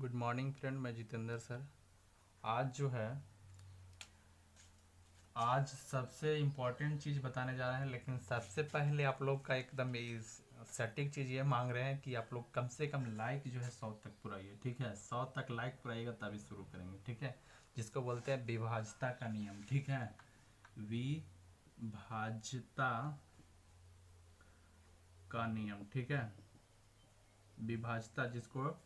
Good morning friend, मैं Jitendra sir. आज जो है आज सबसे इम्पोर्टेंट चीज़ बताने जा रहे हैं, लेकिन सबसे पहले आप लोग का एकदम सटीक चीज़ ये मांग रहे हैं कि आप लोग कम से कम लाइक जो है 100 तक पुराइए। ठीक है, 100 तक लाइक पुराइएगा तभी शुरू करेंगे। ठीक है, जिसको बोलते हैं विभाज्यता का नियम। ठीक है, विभाज्यता का नियम। ठीक है, विभाज्यता जिसको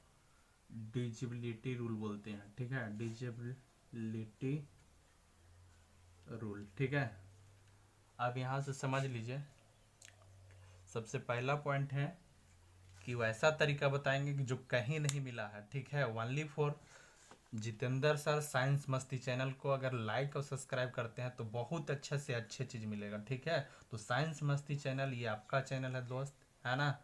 डिजिबिलिटी रूल बोलते हैं। ठीक है, डिजिबिलिटी रूल। ठीक है, अब यहाँ से समझ लीजिए, सबसे पहला पॉइंट है कि वैसा तरीका बताएंगे कि जो कहीं नहीं मिला है। ठीक है, only for Jitendra sir science मस्ती चैनल को अगर लाइक और सब्सक्राइब करते हैं तो बहुत अच्छे से अच्छे चीज़ मिलेगा। ठीक है, तो साइंस मस्ती चैनल ये आपका चैनल है दोस्त, है ना।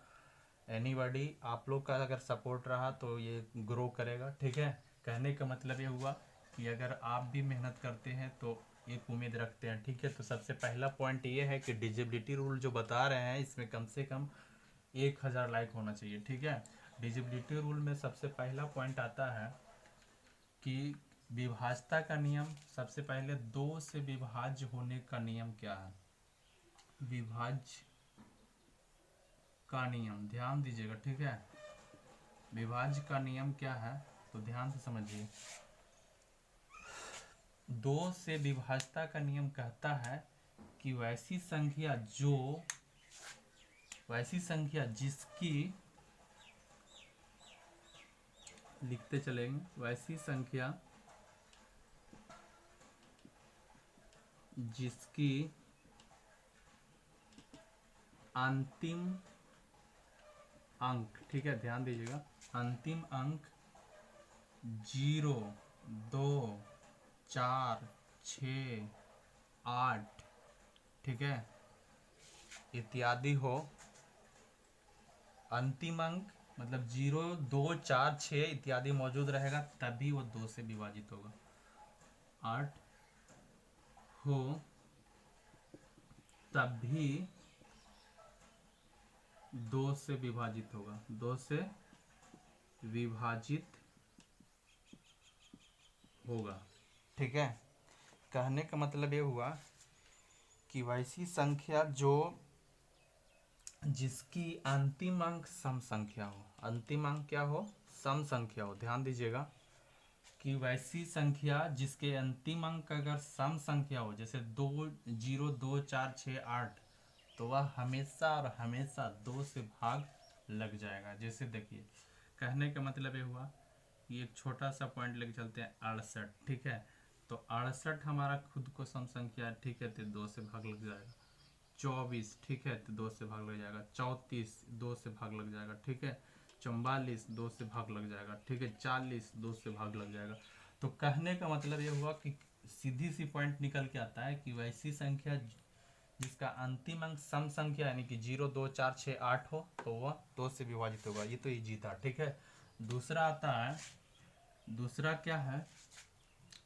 एनीबॉडी आप लोग का अगर सपोर्ट रहा तो ये ग्रो करेगा। ठीक है, कहने का मतलब ये हुआ कि अगर आप भी मेहनत करते हैं तो एक उम्मीद रखते हैं। ठीक है, तो सबसे पहला पॉइंट ये है कि डिजिबिलिटी रूल जो बता रहे हैं इसमें कम से कम 1000 लाइक होना चाहिए। ठीक है, डिजिबिलिटी रूल में सबसे पहला पॉइंट आता है कि विभाज्यता का नियम। सबसे पहले दो से विभाज्य होने का नियम क्या है? विभाज्य का नियम ध्यान दीजिएगा। ठीक है, विभाज्य का नियम क्या है तो ध्यान से समझिए। दो से विभाज्यता का नियम कहता है कि वैसी संख्या जिसकी, लिखते चलेंगे, वैसी संख्या जिसकी अंतिम अंक, ठीक है ध्यान दीजिएगा, अंतिम अंक 0, 2, 4, 6, 8, ठीक है, इत्यादि हो। अंतिम अंक मतलब 0, 2, 4, 6 इत्यादि मौजूद रहेगा तभी वो 2 से विभाजित होगा। 8 हो तभी 2 से विभाजित होगा, 2 से विभाजित होगा। ठीक है, कहने का मतलब ये हुआ कि वैसी संख्या जो जिसकी अंतिम अंक सम संख्या हो। अंतिम अंक क्या हो? सम संख्या हो। ध्यान दीजिएगा कि वैसी संख्या जिसके अंतिम अंक अगर सम संख्या हो, जैसे 2, 0, 2, 4, 6, 8, तो वह हमेशा और हमेशा 2 से भाग लग जाएगा। जैसे देखिए, कहने का मतलब ये हुआ कि एक छोटा सा पॉइंट लेके चलते हैं, 68। ठीक है, तो 68 हमारा खुद को सम संख्या है। ठीक है, तो 2 से भाग लग जाएगा। 24, ठीक है, तो 2 से भाग लग जाएगा। 34, 2 से भाग लग जाएगा। ठीक है, 44, 2 से भाग लग जाएगा। ठीक है, 40, 2 से भाग लग जाएगा। तो कहने का मतलब ये हुआ कि सीधी सी पॉइंट निकल के आता है कि वैसी संख्या जिसका अंतिम अंक सम संख्या यानी कि 0, 2, 4, 6, 8 हो तो वह 2 से विभाजित होगा। ये तो इजी था। ठीक है, दूसरा आता है, दूसरा क्या है,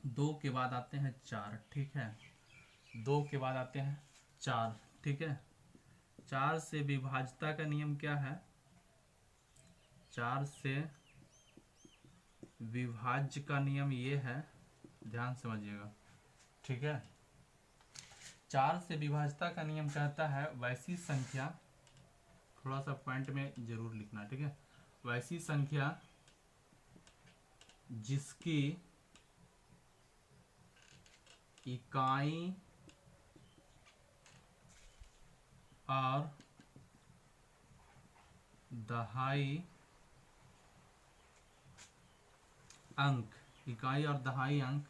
2 के बाद आते हैं 4। ठीक है, 2 के बाद आते हैं 4। ठीक है, 4 से विभाज्यता का नियम क्या है? 4 से विभाज्य का नियम ये है, ध्यान समझिएगा। ठीक है, 4 से विभाज्यता का नियम कहता है वैसी संख्या, थोड़ा सा पॉइंट में जरूर लिखना। ठीक है, वैसी संख्या जिसकी इकाई और दहाई अंक, इकाई और दहाई अंक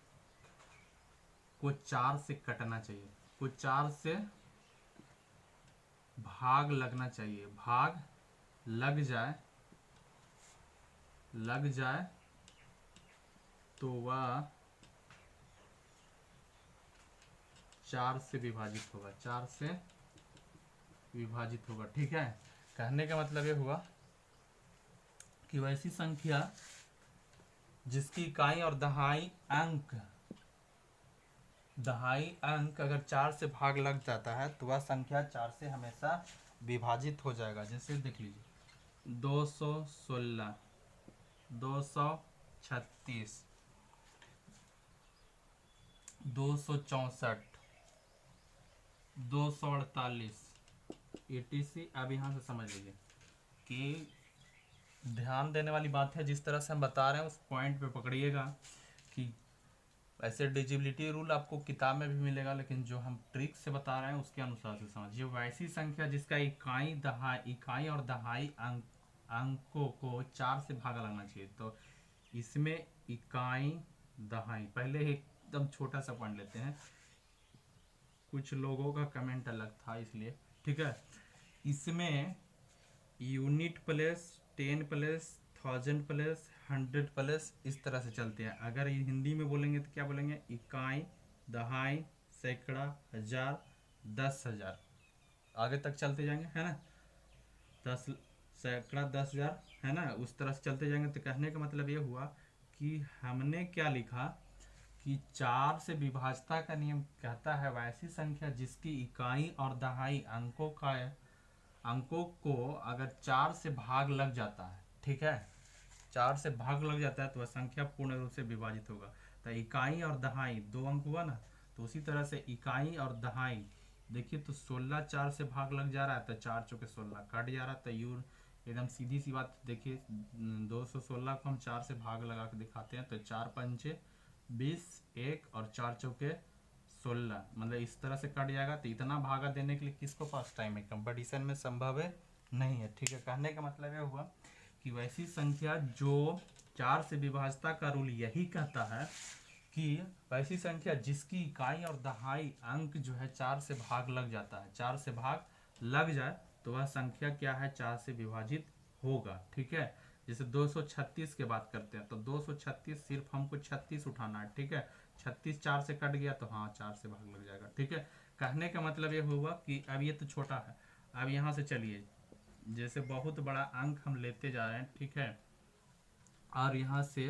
को 4 से कटना चाहिए, को 4 से भाग लगना चाहिए। भाग लग जाए तो वह 4 से विभाजित होगा, 4 से विभाजित होगा। ठीक है, कहने का मतलब ये हुआ कि वैसी संख्या जिसकी इकाई और दहाई अंक अगर 4 से भाग लग जाता है तो वह संख्या 4 से हमेशा विभाजित हो जाएगा। जैसे देख लीजिए, 216, 200, 36, 264, 248 etc। अब यहाँ से समझ लीजिए कि ध्यान देने वाली बात है, जिस तरह से हम बता रहे हैं उस पॉइंट पे पकड़िएगा कि ऐसे डिजिबिलिटी रूल आपको किताब में भी मिलेगा, लेकिन जो हम ट्रिक से बता रहे हैं उसके अनुसार से समझिए। वैसी संख्या जिसका इकाई और दहाई अंकों को 4 से भागा लगना चाहिए। तो इसमें इकाई दहाई, पहले एकदम छोटा सा पॉइंट लेते हैं, कुछ लोगों का कमेंट अलग था इसलिए, ठीक है। इसमें unit plus 10 plus 1000 plus 100 plus इस तरह से चलते हैं। अगर ये हिंदी में बोलेंगे तो क्या बोलेंगे, इकाई दहाई सैकड़ा हजार 10,000, आगे तक चलते जाएंगे, है ना। 10 सैकड़ा 10,000, है ना, उस तरह से चलते जाएंगे। तो कहने का मतलब ये हुआ कि हमने क्या लिखा कि 4 से विभाजता का नियम कहता है वैसी संख्या जिसकी इकाई और दहाई अंकों को अगर 4 से भाग लग जाता है, ठीक है, 4 से भाग लग जाता है तो वह संख्या पूर्ण रूप से विभाजित होगा। तो इकाई और दहाई 2 अंक हुआ ना, तो उसी तरह से इकाई और दहाई देखिए, तो 16 4 से भाग लग जा रहा है तो 4 चौके 16 कट जा रहा है। तो यूर एकदम सीधी सी बात देखिए, 216 को हम 4 से भाग लगा के दिखाते हैं तो 4 पंचे 20, 1 और 4 चौके 16, मतलब इस तरह से कट जाएगा। तो इतना भागा देने के लिए किसको पास टाइम है, कंपटीशन में संभव है नहीं है, ठीक है। कहने का मतलब यह हुआ कि वैसी संख्या जो 4 से विभाजता का रूल यही कहता है कि वैसी संख्या जिसकी इकाई और दहाई अंक जो है 4 से भाग लग जाता है, 4 से भाग लग जाए तो वह संख्या क्या है, 4 से विभाजित होगा, ठीक है। जैसे 236 की बात करते हैं तो 236 सिर्फ हमको 36 उठाना है, ठीक है। 36 4 से कट गया तो हाँ 4 से भाग लग जाएगा, ठीक है। कहने का मतलब ये हुआ कि अब ये तो छोटा है, अब यहाँ से चलिए, जैसे बहुत बड़ा अंक हम लेते जा रहे हैं, ठीक है, और यहाँ से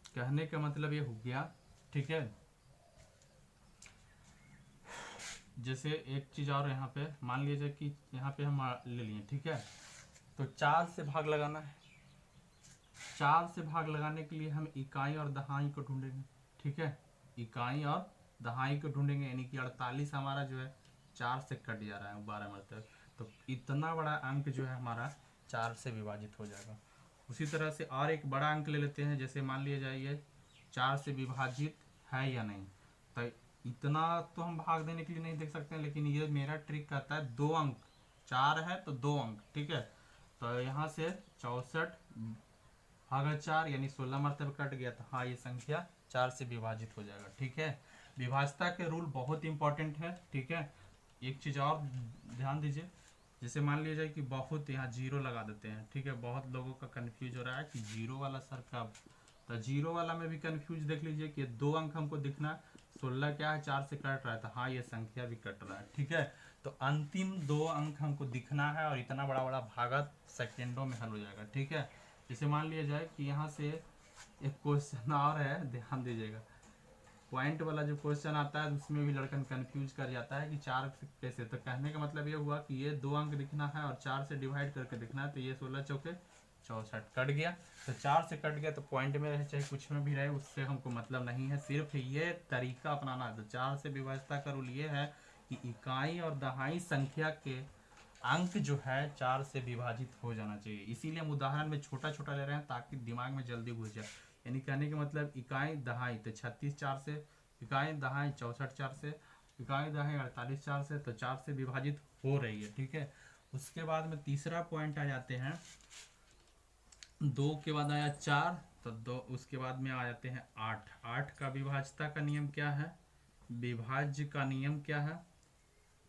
कहने का मतलब ये हो गया, ठीक है। जैसे एक चीज और यहाँ पे मान लीजिए कि यहाँ पे हम ले लिए, ठीक है, तो 4 से भाग लगाना है। 4 से भाग लगाने के लिए हम इकाई और दहाई को ढूंढेंगे, ठीक है, इकाई और दहाई को ढूंढेंगे, यानी कि 48 हमारा जो है 4 से कट जा रहा है 12 मतलब, तो इतना बड़ा अंक जो है हमारा 4 से विभाजित हो जाएगा। उसी तरह से और एक बड़ा अंक ले लेते हैं, जैसे मान लिया जाए ये 4 से विभाजित है या नहीं। तो इतना तो हम भाग देने के लिए नहीं देख सकते हैं, लेकिन ये मेरा ट्रिक कहता है 2 अंक, 4 है तो 2 अंक, ठीक है। तो यहाँ से 64 भागा 4 यानी 16 मरतबा कट गया, तो हाँ ये संख्या 4 से विभाजित हो जाएगा, ठीक है। विभाजता के रूल बहुत इंपॉर्टेंट है, ठीक है। एक चीज़ और ध्यान दीजिए, जैसे मान लिया जाए कि बहुत यहाँ जीरो लगा देते हैं, ठीक है, बहुत लोगों का कंफ्यूज हो रहा है कि जीरो वाला सर कब, तो जीरो वाला में भी कंफ्यूज देख लीजिए कि 2 अंक हमको दिखना, 16 क्या है 4 से कट रहा है, तो हाँ ये संख्या भी कट रहा है, ठीक है। तो अंतिम 2 अंक हमको दिखना है और इतना बड़ा बड़ा भागा सेकेंडों में हल हो जाएगा, ठीक है। जैसे मान लिया जाए कि यहाँ से एक क्वेश्चन और है, ध्यान दीजिएगा, पॉइंट वाला जो क्वेश्चन आता है उसमें भी लड़कन कंफ्यूज कर जाता है कि 4 से कैसे। तो कहने का मतलब ये हुआ कि ये 2 अंक दिखना है और 4 से डिवाइड करके दिखना है, तो ये 16 चौके 64 कट गया, तो 4 से कट गया तो पॉइंट में रहे चाहे कुछ में भी रहे उससे हमको मतलब नहीं है, सिर्फ ये तरीका अपनाना है। तो 4 से विभाजता का रूल ये है कि इकाई और दहाई संख्या के अंक जो है 4 से विभाजित हो जाना चाहिए। इसीलिए हम उदाहरण में छोटा छोटा ले रहे हैं ताकि दिमाग में जल्दी घुस जाए। यानी कहने का मतलब इकाई दहाई तो 36 4 से, इकाई दहाई 64 4 से, इकाई दहाई 48 4 से, तो 4 से विभाजित हो रही है, ठीक है। उसके बाद में तीसरा पॉइंट आ जाते हैं, 2 के बाद आया 4, तो 2 उसके बाद में आ जाते हैं 8। 8 का विभाजता का नियम क्या है, विभाज्य का नियम क्या है,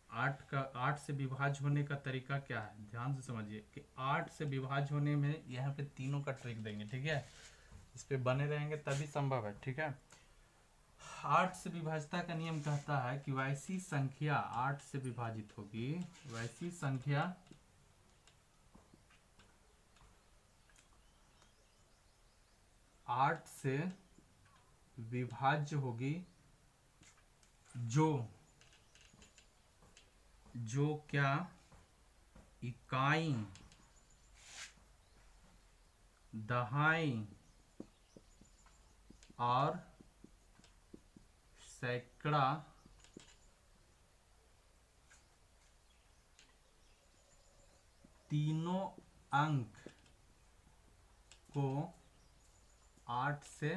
8 से विभाज्य होने का तरीका क्या है, ध्यान से समझिए कि 8 से विभाज्य होने में यहाँ पे तीनों का ट्रिक देंगे, ठीक है। इस पे बने रहेंगे तभी संभव है, ठीक है। 8 से विभाजता का नियम कहता है कि वैसी संख्या 8 से विभाजित होगी, वैसी संख्या 8 से विभाज्य होगी जो क्या इकाई दहाई और सैकड़ा तीनों अंक को 8 से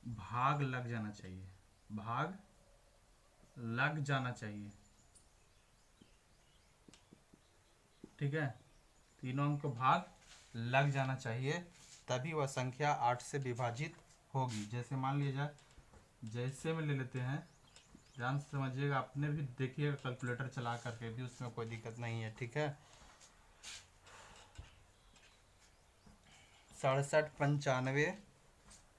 भाग लग जाना चाहिए, भाग लग जाना चाहिए। ठीक है, तीनों अंक को भाग लग जाना चाहिए, तभी वह संख्या 8 से विभाजित होगी। जैसे मान लिया जाए, जैसे में ले लेते हैं, ध्यान से समझिएगा, आपने भी देखिएगा कैलकुलेटर चला करके भी, उसमें कोई दिक्कत नहीं है। ठीक है, 67 95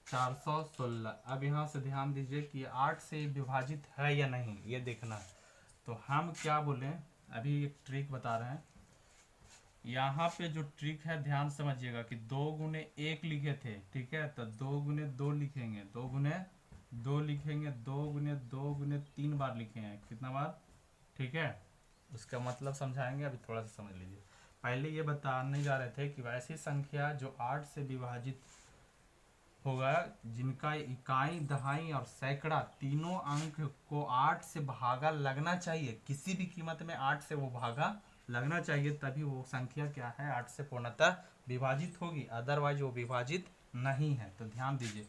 416। अब यहाँ से ध्यान दीजिए कि 8 से विभाजित है या नहीं, ये देखना है। तो हम क्या बोलें, अभी एक ट्रिक बता रहे हैं। यहाँ पे जो ट्रिक है ध्यान समझिएगा कि 2 गुने 1 लिखे थे, ठीक है, तो 2 गुने 2 लिखेंगे, 2 गुने 2 लिखेंगे, 2 गुने 2 गुने 3 बार लिखे हैं, कितना बार? ठीक है, उसका मतलब समझाएंगे, अभी थोड़ा सा समझ लीजिए। पहले ये बताने जा रहे थे कि वैसी संख्या जो 8 से विभाजित होगा, जिनका इकाई, दहाई और सैकड़ा तीनों अंक को 8 से भागा लगना चाहिए, किसी भी कीमत में 8 से वो भागा लगना चाहिए, तभी वो संख्या क्या है, 8 से पूर्णतः विभाजित होगी, अदरवाइज वो विभाजित नहीं है। तो ध्यान दीजिए,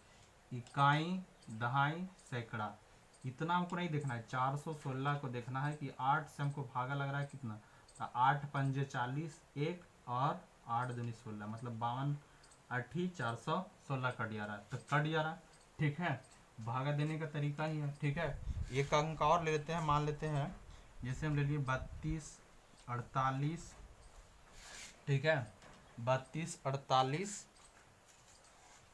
इकाई, दहाई, सैकड़ा, इतना हमको नहीं देखना है, 416 को देखना है कि 8 से हमको भागा लग रहा है कितना, तो 8 पंजे 40, 1 और 8 दूनी 16, मतलब 52 8 416 कट जा रहा है, तो कट जा रहा है। ठीक है, भागा देने का तरीका ही है। ठीक है, एक अंक और ले लेते हैं, मान लेते हैं जैसे हम ले लिए 32 48। ठीक है, 32 48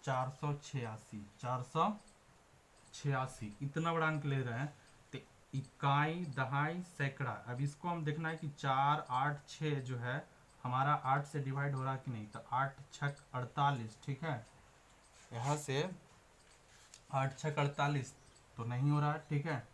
486 486, इतना बड़ा अंक ले रहे हैं, तो इकाई, दहाई, सैकड़ा, अब इसको हम देखना है कि 4 8 6 जो है हमारा 8 से डिवाइड हो रहा है कि नहीं, तो 8 छक 48। ठीक है, यहाँ से 8 छक 48 तो नहीं हो रहा है। ठीक है,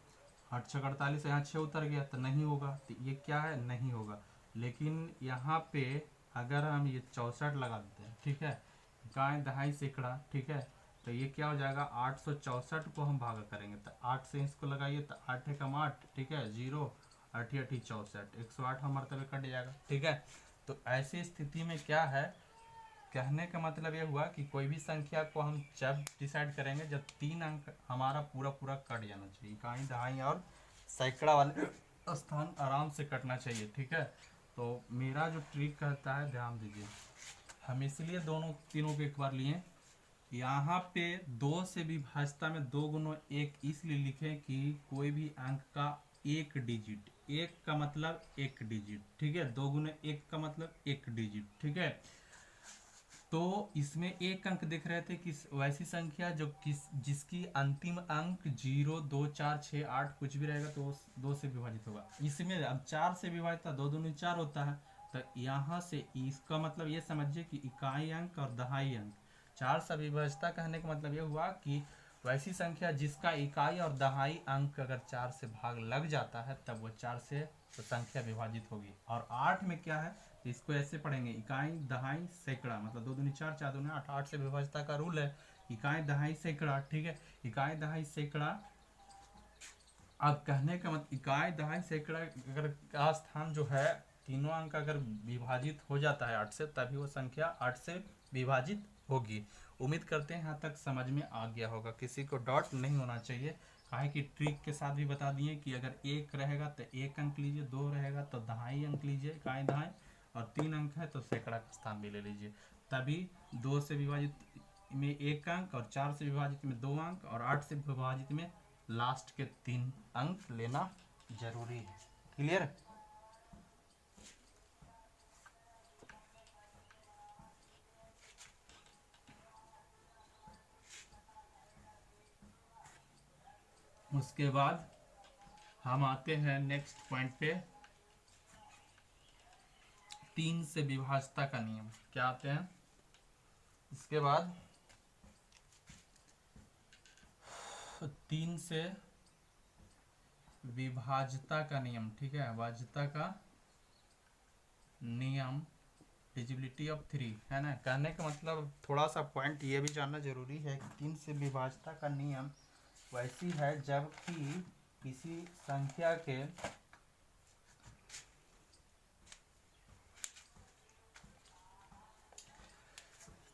8 छक 48, यहाँ 6 उतर गया तो नहीं होगा, तो ये क्या है, नहीं होगा। लेकिन यहाँ पे अगर हम ये 64 लगा देते हैं, ठीक है, इकाई, दहाई, सैकड़ा, ठीक है, तो ये क्या हो जाएगा, 864 को हम भागा करेंगे, तो 8 से इसको लगाइए, तो 8 एकम 8, ठीक है, 0 8 8 64, 108 हमारे तब कट जाएगा। ठीक है, तो ऐसी स्थिति में क्या है, कहने का मतलब ये हुआ कि कोई भी संख्या को हम जब डिसाइड करेंगे जब 3 अंक हमारा पूरा पूरा कट जाना चाहिए, इकाई, दहाई और सैकड़ा वाले स्थान आराम से कटना चाहिए। ठीक है, तो मेरा जो ट्रिक कहता है, ध्यान दीजिए, हम इसलिए दोनों तीनों को एक बार लिए, यहाँ पे 2 से विभाजता में 2 गुना 1 इसलिए लिखे कि कोई भी अंक का एक डिजिट, एक का मतलब एक डिजिट, ठीक है, 2 गुना 1 का मतलब एक डिजिट। ठीक है, तो इसमें एक अंक दिख रहे थे कि वैसी संख्या जो जिसकी अंतिम अंक 0 2 4 6 8 कुछ भी रहेगा तो 2 से विभाजित होगा। इसमें अब 4 से विभाजित था, 2 दूनी 4 होता है, तो यहाँ से इसका मतलब ये समझिए कि इकाई अंक और दहाई अंक 4 से विभाजता, कहने का मतलब ये हुआ कि वैसी संख्या जिसका इकाई और दहाई अंक अगर 4 से भाग लग जाता है तब वो 4 से तो संख्या विभाजित होगी। और 8 में क्या है, इसको ऐसे पढ़ेंगे, इकाई, दहाई, सैकड़ा, मतलब 2 दूनी 4 4 दूनी 8, 8 से विभाजता का रूल है, इकाई, दहाई, सैकड़ा। ठीक है, इकाई, दहाई, सैकड़ा, अब कहने का मतलब इकाई, दहाई, सैकड़ा अगर का स्थान जो है, तीनों अंक अगर विभाजित हो जाता है 8 से, तभी वो संख्या 8 से विभाजित होगी। उम्मीद करते हैं यहाँ तक समझ में आ गया होगा, किसी को डॉट नहीं होना चाहिए। काहे कि ट्रिक के साथ भी बता दिए कि अगर 1 रहेगा तो 1 अंक लीजिए, 2 रहेगा तो दहाई अंक लीजिए, इकाई, दहाई, और 3 अंक है तो सैकड़ा का स्थान भी ले लीजिए, तभी 2 से विभाजित में 1 अंक और 4 से विभाजित में 2 अंक और 8 से विभाजित में लास्ट के 3 अंक लेना जरूरी है। क्लियर? उसके बाद हम आते हैं नेक्स्ट पॉइंट पे, 3 से विभाजता का नियम। क्या आते हैं इसके बाद, 3 से विभाजता का नियम। ठीक है, विभाजता का नियम डिविजिबिलिटी ऑफ 3 है ना। कहने का मतलब थोड़ा सा पॉइंट ये भी जानना जरूरी है कि 3 से विभाज्यता का नियम वैसी है जबकि किसी संख्या के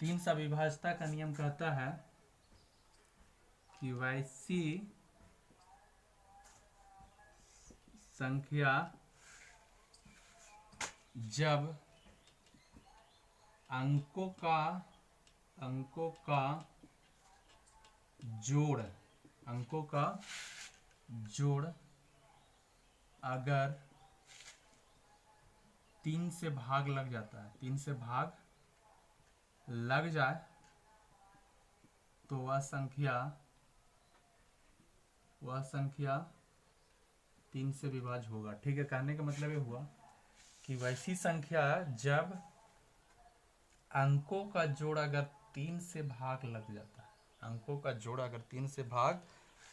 तीन सा विभाज्यता का नियम कहता है कि वैसी संख्या जब अंकों का जोड़ अगर 3 से भाग लग जाता है, 3 से भाग लग जाए तो वह संख्या 3 से विभाज्य होगा। ठीक है, कहने का मतलब ये हुआ कि वैसी संख्या जब अंकों का जोड़ अगर 3 से भाग लग जाता है, अंकों का जोड़ अगर 3 से भाग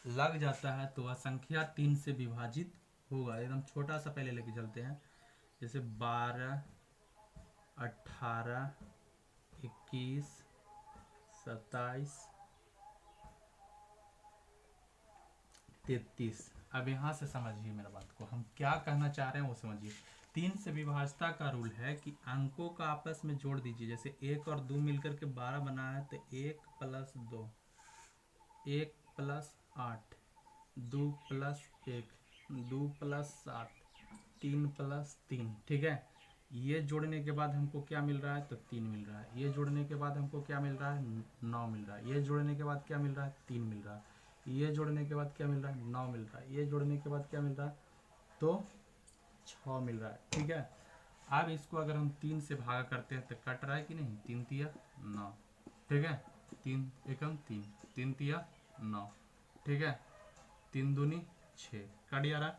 लग जाता है तो वह संख्या 3 से विभाजित होगा। एकदम छोटा सा पहले लेके चलते हैं, जैसे 12, 18, 21, 27, 33। अब यहाँ से समझिए मेरा बात को, हम क्या कहना चाह रहे हैं वो समझिए। 3 से विभाज्यता का रूल है कि अंकों का आपस में जोड़ दीजिए। जैसे 1 और 2 मिलकर के 12 बना है तो 1 + 2, 1 + 8, 2 + 1, 2 + 7, 3 + 3। ठीक है, ये जोड़ने के बाद हमको क्या मिल रहा है तो 3 मिल रहा है। ये जोड़ने के बाद हमको क्या मिल रहा है 9 मिल रहा है। ये जोड़ने के बाद क्या मिल रहा है 3 मिल रहा है। ये जोड़ने के बाद क्या मिल रहा है 9 मिल रहा है। ये जोड़ने के बाद क्या मिल रहा है तो 6 मिल रहा है। ठीक है, अब इसको अगर हम 3 से भागा करते हैं तो कट रहा है कि नहीं, 3 × 9। ठीक है, 3 एकम 3, 3 × 9। ठीक है, 3 दूनी 6, कट जा रहा।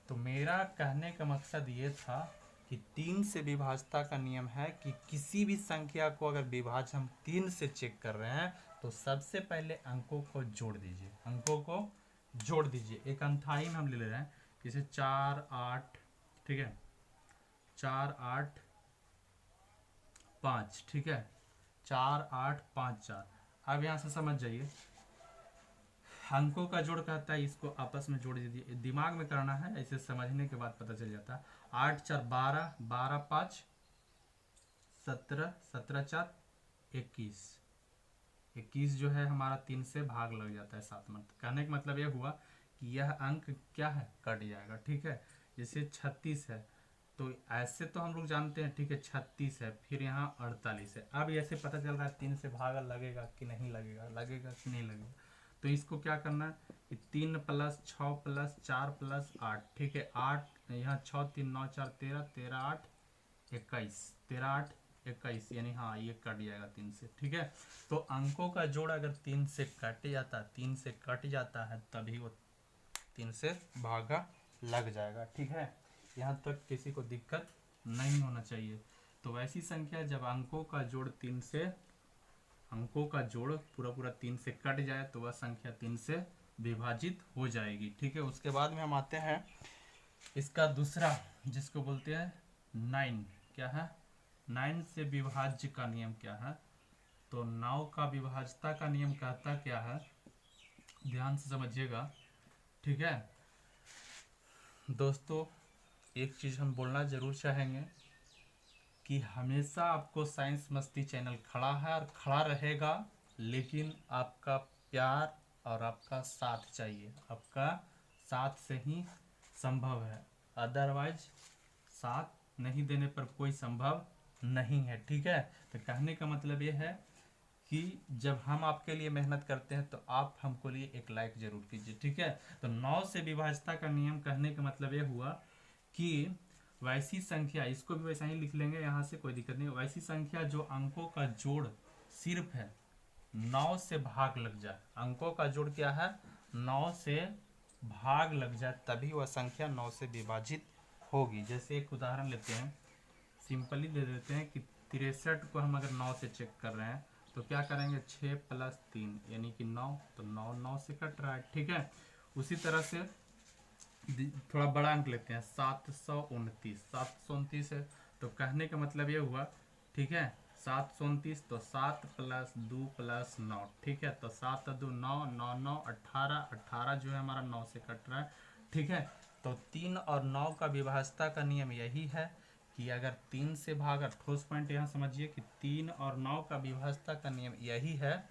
तो मेरा कहने का मकसद ये था कि 3 से विभाज्यता का नियम है कि किसी भी संख्या को अगर विभाज्य हम 3 से चेक कर रहे हैं तो सबसे पहले अंकों को जोड़ दीजिए, अंकों को जोड़ दीजिए। एक अंथाई में हम ले रहे हैं, जैसे 4, 8, ठीक है, 4, 8, 5, ठीक है, 4, 8, 5, 4। अब यहाँ से समझ जाइए, अंकों का जोड़ कहता है इसको आपस में जोड़ दीजिए। दिमाग में करना है, ऐसे समझने के बाद पता चल जाता है। 8, 4, 12, 12, 5, 17, 17, 4, 21। 21 जो है हमारा 3 से भाग लग जाता है 7 में। कहने का मतलब यह हुआ कि यह अंक क्या है कट जाएगा। ठीक है, जैसे 36 है तो ऐसे तो हम लोग जानते हैं, ठीक है, 36 है, फिर यहाँ 48 है। अब ऐसे पता चल रहा है 3 से भागा लगेगा कि नहीं लगेगा, लगेगा कि नहीं लगेगा। तो इसको क्या करना है कि 3 + 6 + 4 + 8, ठीक है, 8 यहाँ 6, 3, 9, 4, 13, 13, 8, 21, 13, 8, 21, यानी हाँ ये कट जाएगा 3 से। ठीक है, तो अंकों का जोड़ अगर 3 से कट जाता है, 3 से कट जाता है तभी वो 3 से भागा लग जाएगा। ठीक है, यहाँ तक किसी को दिक्कत नहीं होना चाहिए। तो वैसी संख्या जब अंकों का जोड़ 3 से, अंकों का जोड़ पूरा 3 से कट जाए तो वह संख्या 3 से विभाजित हो जाएगी। ठीक है, उसके बाद में हम आते हैं इसका दूसरा, जिसको बोलते हैं 9। क्या है 9 से विभाज्य का नियम क्या है। तो 9 का विभाज्यता का नियम कहता क्या है, ध्यान से समझिएगा। ठीक है दोस्तों, एक चीज़ हम बोलना ज़रूर चाहेंगे कि हमेशा आपको साइंस मस्ती चैनल खड़ा है और खड़ा रहेगा, लेकिन आपका प्यार और आपका साथ चाहिए। आपका साथ से ही संभव है, अदरवाइज साथ नहीं देने पर कोई संभव नहीं है। ठीक है, तो कहने का मतलब ये है कि जब हम आपके लिए मेहनत करते हैं तो आप हमको लिए एक लाइक जरूर कीजिए। ठीक है, तो 9 से विभाज्यता का नियम कहने का मतलब ये हुआ कि वैसी संख्या, इसको भी वैसा ही लिख लेंगे यहाँ से, कोई दिक्कत नहीं। वैसी संख्या जो अंकों का जोड़ सिर्फ है 9 से भाग लग जाए, अंकों का जोड़ क्या है 9 से भाग लग जाए, तभी वह संख्या 9 से विभाजित होगी। जैसे एक उदाहरण लेते हैं, सिंपली ले लेते हैं कि 63 को हम अगर 9 से चेक कर रहे हैं तो क्या करेंगे 6 + 3 यानी कि 9, तो 9 9 से कट रहा है। ठीक है, उसी तरह से थोड़ा बड़ा अंक लेते हैं 729 है। तो कहने का मतलब ये हुआ, ठीक है। 7 तो 7 प्लस 2 प्लस 9, ठीक है। तो 7 2 9, 9 9 18, 18 जो है हमारा 9 से कट रहा है, ठीक है। तो 3 और 9 का विभाज्यता का नियम यही है कि अगर 3 से भागा, ठोस पॉइंट यहाँ समझिए कि 3 और 9 का विभाज्यता का नियम यही है,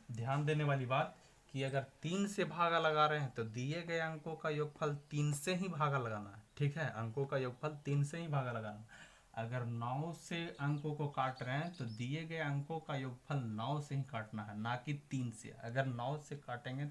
ध्यान देने वाली बात कि अगर 3 से भागा लगा रहे हैं तो दिए गए अंकों का योगफल 3 से ही भागा लगाना है, ठीक है। अंकों का योगफल 3 से ही भागा लगाना है। अगर 9 से अंकों को काट रहे हैं तो दिए गए अंकों का योगफल 9 से ही काटना है, ना कि 3 से। अगर 9 से काटेंगे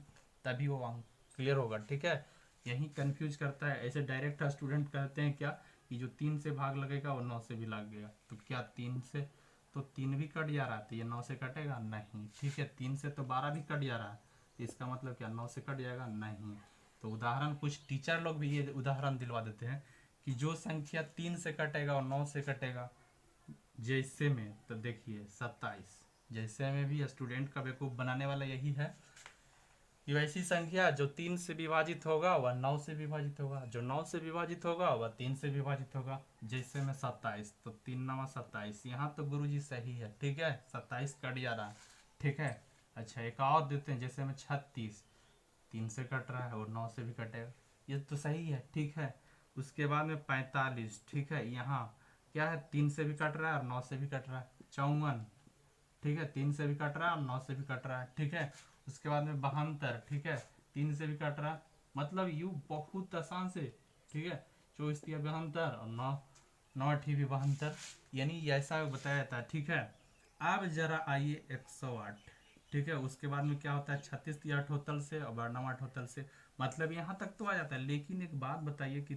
तभी वो अंक क्लियर होगा, ठीक है। यही कंफ्यूज करता है, ऐसे डायरेक्ट स्टूडेंट कहते हैं क्या कि जो 3 से भाग लगेगा वो 9 से भी लगेगा, तो क्या 3 से तो 3 भी कट जा रहा है तो ये 9 से कटेगा नहीं, ठीक है। 3 से तो 12 भी कट जा रहा है, तो इसका मतलब क्या 9 से कट जाएगा नहीं। तो उदाहरण कुछ टीचर लोग भी ये उदाहरण दिलवा देते हैं कि जो संख्या 3 से कटेगा और 9 से कटेगा, जैसे में तो देखिए 27, जैसे में भी स्टूडेंट का बेवकूफ़ बनाने वाला यही है कि वैसी संख्या जो 3 से विभाजित होगा वह 9 से विभाजित होगा, जो 9 से विभाजित होगा वह 3 से विभाजित होगा। जैसे में 27 तो 3 9 27, यहाँ तो गुरुजी सही है, ठीक है। 27 कट जा रहा है, ठीक है। अच्छा एक और देते हैं, जैसे में 36, 3 से कट रहा है और 9 से भी कटेगा, ये तो सही है, ठीक है। उसके बाद में 45, ठीक है। यहाँ क्या है, 3 से भी कट रहा है और 9 से भी कट रहा है। 54, ठीक है, 3 से भी कट रहा है और 9 से भी कट रहा है, ठीक है। उसके बाद में 72, ठीक है, 3 से भी कट रहा है, मतलब यू बहुत आसान से, ठीक है। 24 या 72 और 9 9 अठी भी 72, यानी ऐसा बताया जाता है, ठीक है। अब जरा आइए 108, ठीक है। उसके बाद में क्या होता है, 36 या अठोतल से और 92 अठोतल से, मतलब यहाँ तक तो आ जाता है। लेकिन एक बात बताइए कि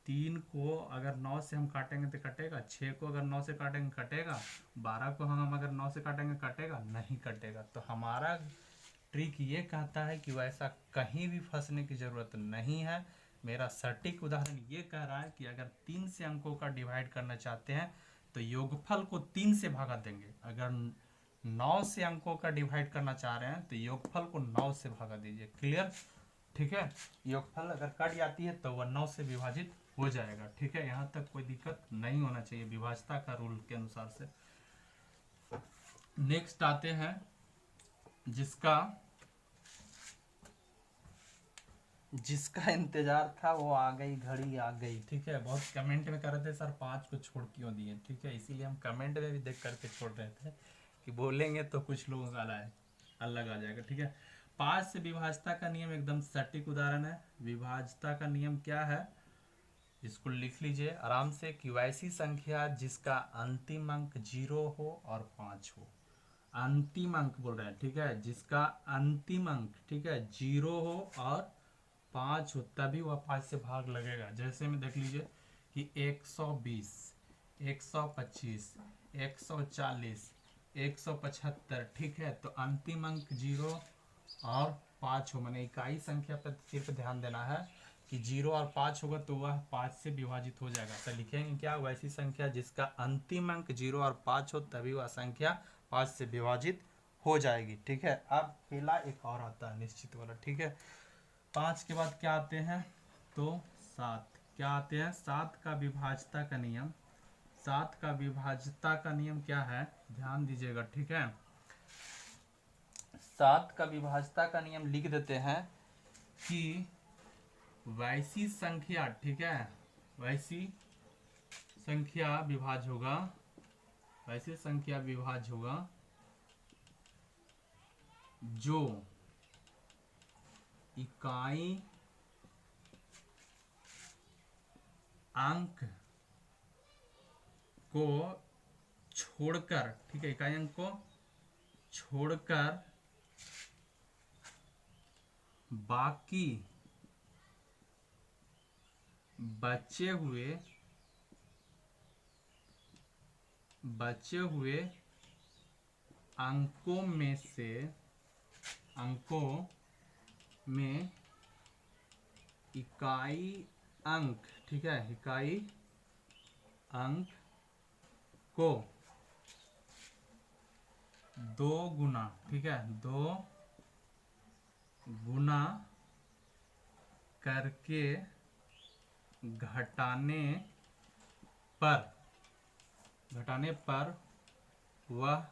3 को अगर 9 से हम काटेंगे तो कटेगा, 6 को अगर 9 से काटेंगे कटेगा, 12 को हम अगर 9 से काटेंगे कटेगा नहीं, कटेगा। तो हमारा ट्रिक ये कहता है कि वैसा कहीं भी फंसने की ज़रूरत नहीं है। मेरा सटीक उदाहरण ये कह रहा है कि अगर 3 से अंकों का डिवाइड करना चाहते हैं तो योगफल को 3 से भागा देंगे। अगर 9 से अंकों का डिवाइड करना चाह रहे हैं तो योगफल को 9 से भागा दीजिए, क्लियर, ठीक है। योगफल अगर कट जाती है तो वह 9 से विभाजित हो जाएगा, ठीक है। यहाँ तक कोई दिक्कत नहीं होना चाहिए विभाज्यता का रूल के अनुसार से। नेक्स्ट आते हैं जिसका इंतजार था वो आ गई, घड़ी आ गई, ठीक है। बहुत कमेंट में कर रहे थे सर 5 को छोड़ क्यों दिए, ठीक है। इसीलिए हम कमेंट में भी देख करके छोड़ रहे थे कि बोलेंगे तो कुछ लोगों का अलग आ जाएगा, ठीक है। 5 से विभाज्यता का नियम एकदम सटीक उदाहरण है। विभाज्यता का नियम क्या है, इसको लिख लीजिए आराम से कि वैसी संख्या जिसका अंतिम अंक 0 हो और 5 हो। अंतिम अंक बोल रहे हैं, ठीक है, जिसका अंतिम अंक, ठीक है, 0 हो और 5 हो, तभी वह 5 से भाग लगेगा। जैसे में देख लीजिए कि 120, 125, 140, 175, ठीक है। तो अंतिम अंक 0 और 5 हो, मैंने इकाई संख्या पर सिर्फ ध्यान देना है कि 0 और 5 होगा तो वह 5 से विभाजित हो जाएगा। तो लिखेंगे क्या, वैसी संख्या जिसका अंतिम अंक 0 और 5 हो तभी वह संख्या 5 से विभाजित हो जाएगी, ठीक है। अब पहला एक और आता है निश्चित वाला, ठीक है। 5 के बाद क्या आते हैं, तो 7, क्या आते हैं, 7 का विभाज्यता का नियम। 7 का विभाज्यता का नियम क्या है, ध्यान दीजिएगा, ठीक है। 7 का विभाज्यता का नियम लिख देते हैं कि वैसी संख्या, ठीक है, वैसी संख्या विभाज्य होगा, वैसी संख्या विभाज्य होगा जो इकाई अंक को छोड़कर, ठीक है, इकाई अंक को छोड़कर बाकी बचे हुए अंकों में इकाई अंक, ठीक है, इकाई अंक को 2 गुना, ठीक है, 2 गुना करके घटाने पर घटाने पर वह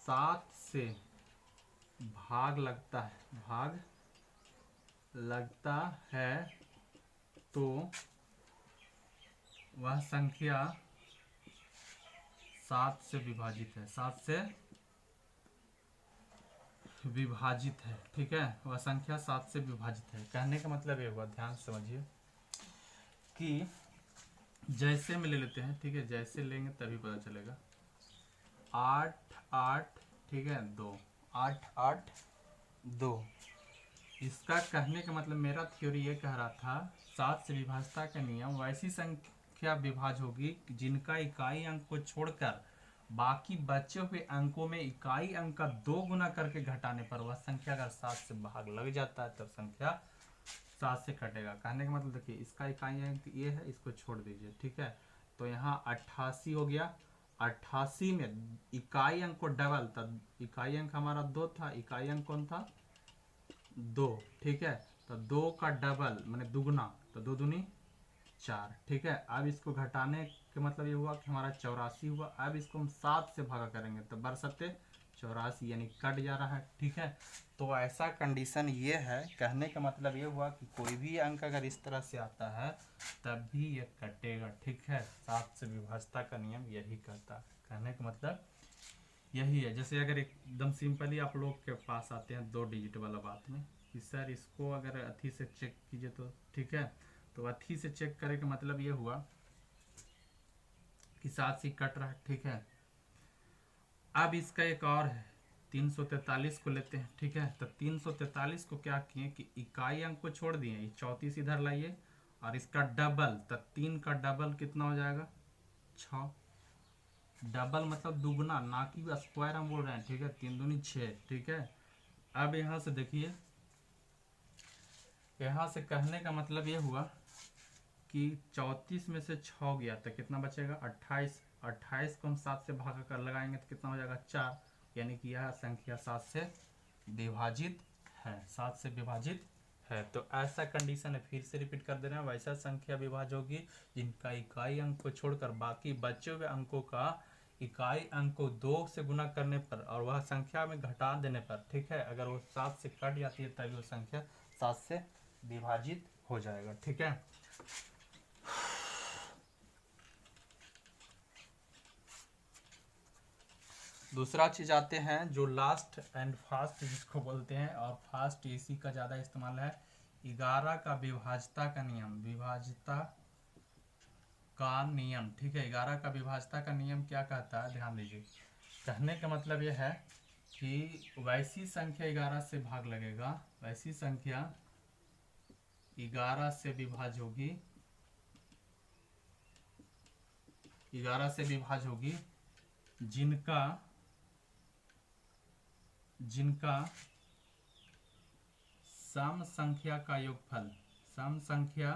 7 से भाग लगता है तो वह संख्या 7 से विभाजित है, ठीक है। वह संख्या 7 से विभाजित है। कहने का मतलब ये हुआ, ध्यान से समझिए कि जैसे में ले लेते हैं, ठीक है, जैसे लेंगे तभी पता चलेगा। 8 8, ठीक है, 2, 8 8 2। इसका कहने का मतलब, मेरा थ्योरी ये कह रहा था 7 से विभाजता का नियम, वैसी संख्या विभाज्य होगी जिनका इकाई अंक को छोड़कर बाकी बचे हुए अंकों में इकाई अंक का 2 गुना करके घटाने पर वह संख्या अगर 7 से भाग लग जाता है तब संख्या 7 से कटेगा। कहने का मतलब देखिए, इसका इकाई अंक ये है, इसको छोड़ दीजिए, ठीक है। तो यहाँ 88 हो गया। 88 में इकाई अंक को डबल, तब इकाई अंक हमारा 2 था, इकाई अंक कौन था 2, ठीक है। तो 2 का डबल माने दुगुना, तो 2 दूनी 4, ठीक है। अब इसको घटाने का मतलब ये हुआ कि हमारा 84 हुआ। अब इसको हम 7 से भागा करेंगे तो बरसते 84 यानी कट जा रहा है, ठीक है। तो ऐसा कंडीशन ये है। कहने का मतलब ये हुआ कि कोई भी अंक अगर इस तरह से आता है तब भी ये कटेगा, ठीक है। 7 से विभाजता का नियम यही कहता है। कहने का मतलब यही है। जैसे अगर एकदम सिंपली आप लोग के पास आते हैं 2 डिजिट वाला बात में कि सर इसको अगर अथी से चेक कीजिए तो, ठीक है। तो अथी से चेक करे का मतलब ये हुआ कि 7 से कट रहा है, ठीक है। अब इसका एक और है, 343 को लेते हैं, ठीक है। तो 343 को क्या किए कि इकाई अंक को छोड़ दिए, ये 34 इधर लाइए और इसका डबल, तो 3 का डबल कितना हो जाएगा 6। डबल मतलब दुगुना, ना कि स्क्वायर हम बोल रहे हैं, ठीक है। 3 दूनी 6, ठीक है। अब यहाँ से देखिए, यहाँ से कहने का मतलब ये हुआ कि 34 में से 6 गया तो कितना बचेगा 28। 28 को हम 7 से भाग कर लगाएंगे तो कितना हो जाएगा 4, यानी कि यह संख्या 7 से विभाजित है, 7 से विभाजित है। तो ऐसा कंडीशन है, फिर से रिपीट कर दे रहे हैं, वैसा संख्या विभाज्य होगी जिनका इकाई अंक को छोड़कर बाकी बचे हुए अंकों का इकाई अंक को 2 से गुना करने पर और वह संख्या में घटा देने पर, ठीक है, अगर वो 7 से कट जाती है तभी वो संख्या 7 से विभाजित हो जाएगा, ठीक है। दूसरा चीज आते हैं जो लास्ट एंड फास्ट जिसको बोलते हैं, और फास्ट इसी का ज़्यादा इस्तेमाल है। 11 का विभाजता का नियम, विभाजता का नियम, ठीक है। 11 का विभाजता का नियम क्या कहता है, ध्यान दीजिए। कहने का मतलब यह है कि वैसी संख्या 11 से भाग लगेगा, वैसी संख्या 11 से विभाज्य होगी, 11 से विभाज्य होगी जिनका सम संख्या का योगफल, सम संख्या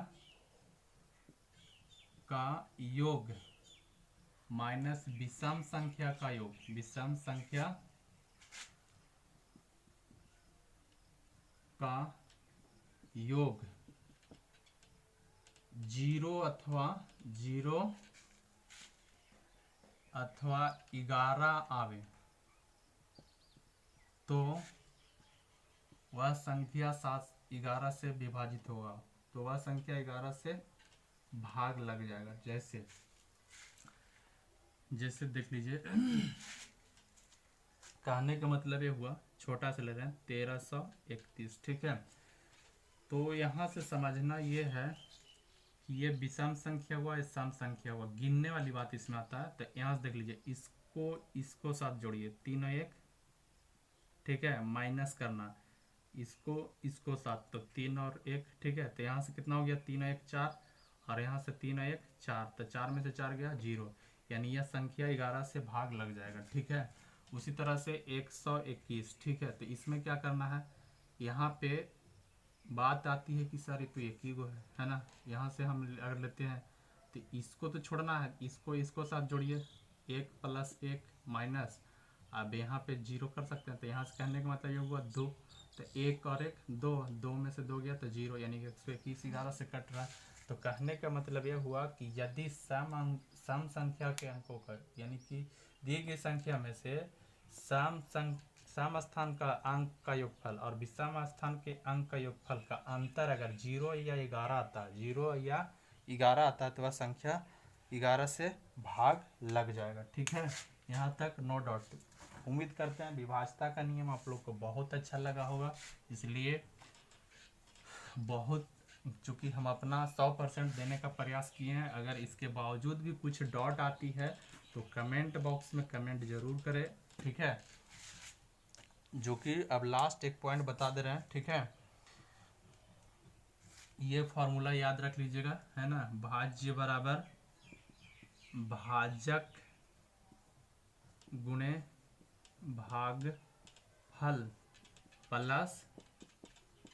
का योग माइनस विषम संख्या का योग, विषम संख्या का योग 0 अथवा 11 आवे तो वह संख्या 11 से विभाजित होगा, तो वह संख्या 11 से भाग लग जाएगा। जैसे देख लीजिए, कहने का मतलब ये हुआ, छोटा से ले रहे हैं 1331, ठीक है। तो यहाँ से समझना ये है कि ये विषम संख्या हुआ, ये सम संख्या हुआ, गिनने वाली बात इसमें आता है। तो यहाँ से देख लीजिए, इसको साथ जोड़िए, 3 और 1, ठीक है, माइनस करना इसको साथ, तो 3 और 1, ठीक है। तो यहाँ से कितना हो गया 3 और 1 4, और यहाँ से 3 और 1 4, तो 4 में से 4 गया 0, यानी यह संख्या 11 से भाग लग जाएगा, ठीक है। उसी तरह से 121, ठीक है। तो इसमें क्या करना है, यहाँ पे बात आती है कि सर ये तो एक ही गो है ना। यहाँ से हम अगर लेते हैं तो इसको तो छोड़ना है, इसको साथ जोड़िए, 1 + 1 माइनस, अब यहाँ पे 0 कर सकते हैं। तो यहाँ से कहने का मतलब ये हुआ 2, तो 1 और 1 2, 2 में से 2 गया तो 0, यानी कि 121 11 से कट रहा है। तो कहने का मतलब यह हुआ कि यदि सम संख्या के अंकों का, यानी कि दी गई संख्या में से सम स्थान का अंक का योगफल और विषम स्थान के अंक का योगफल का अंतर अगर 0 या 11 आता है, 0 या 11 आता है तो वह संख्या 11 से भाग लग जाएगा। ठीक है, यहाँ तक नो डाउट। उम्मीद करते हैं विभाज्यता का नियम आप लोग को बहुत अच्छा लगा होगा, इसलिए बहुत, चूँकि हम अपना 100% देने का प्रयास किए हैं। अगर इसके बावजूद भी कुछ डॉट आती है तो कमेंट बॉक्स में कमेंट जरूर करें। ठीक है, जो कि अब लास्ट एक पॉइंट बता दे रहे हैं। ठीक है, ये फॉर्मूला याद रख लीजिएगा, है ना, भाज्य बराबर भाजक गुणे भागफल प्लस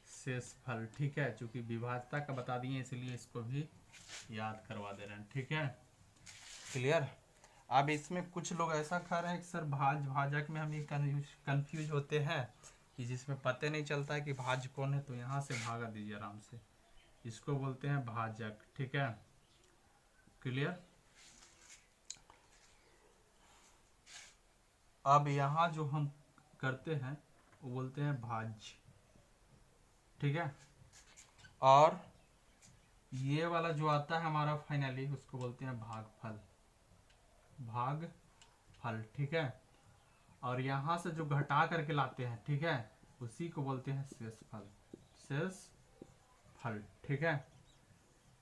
शेषफल। ठीक है, चूंकि विभाज्यता का बता दिए इसलिए इसको भी याद करवा दे रहे हैं। ठीक है, क्लियर। अब इसमें कुछ लोग ऐसा खा रहे हैं कि सर भाजक में हम ये कंफ्यूज होते हैं कि जिसमें पता नहीं चलता है कि भाज्य कौन है, तो यहाँ से भागा दीजिए आराम से, इसको बोलते हैं भाजक। ठीक है, क्लियर। अब यहाँ जो हम करते हैं वो बोलते हैं भाज्य। ठीक है, और ये वाला जो आता है हमारा फाइनली उसको बोलते हैं भागफल, भागफल। ठीक है, और यहाँ से जो घटा करके लाते हैं, ठीक है, उसी को बोलते हैं शेषफल, शेषफल। ठीक है,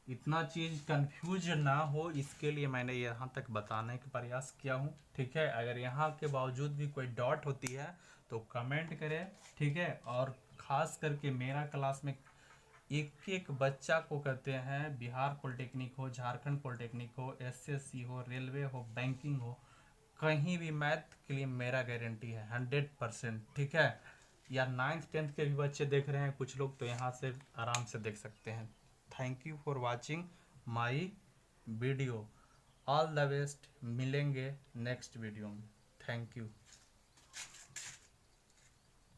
इतना चीज कंफ्यूज ना हो इसके लिए मैंने यहाँ तक बताने का प्रयास किया हूँ। ठीक है, अगर यहाँ के बावजूद भी कोई डॉट होती है तो कमेंट करें। ठीक है, और ख़ास करके मेरा क्लास में एक एक बच्चा को कहते हैं, बिहार पॉलिटेक्निक हो, झारखंड पॉलिटेक्निक हो, एसएससी हो, रेलवे हो, बैंकिंग हो, कहीं भी मैथ के लिए मेरा गारंटी है 100%। ठीक है, या 9th 10th के भी बच्चे देख रहे हैं कुछ लोग, तो यहाँ से आराम से देख सकते हैं। Thank you for watching my video. All the best, मिलेंगे नेक्स्ट वीडियो में। Thank you.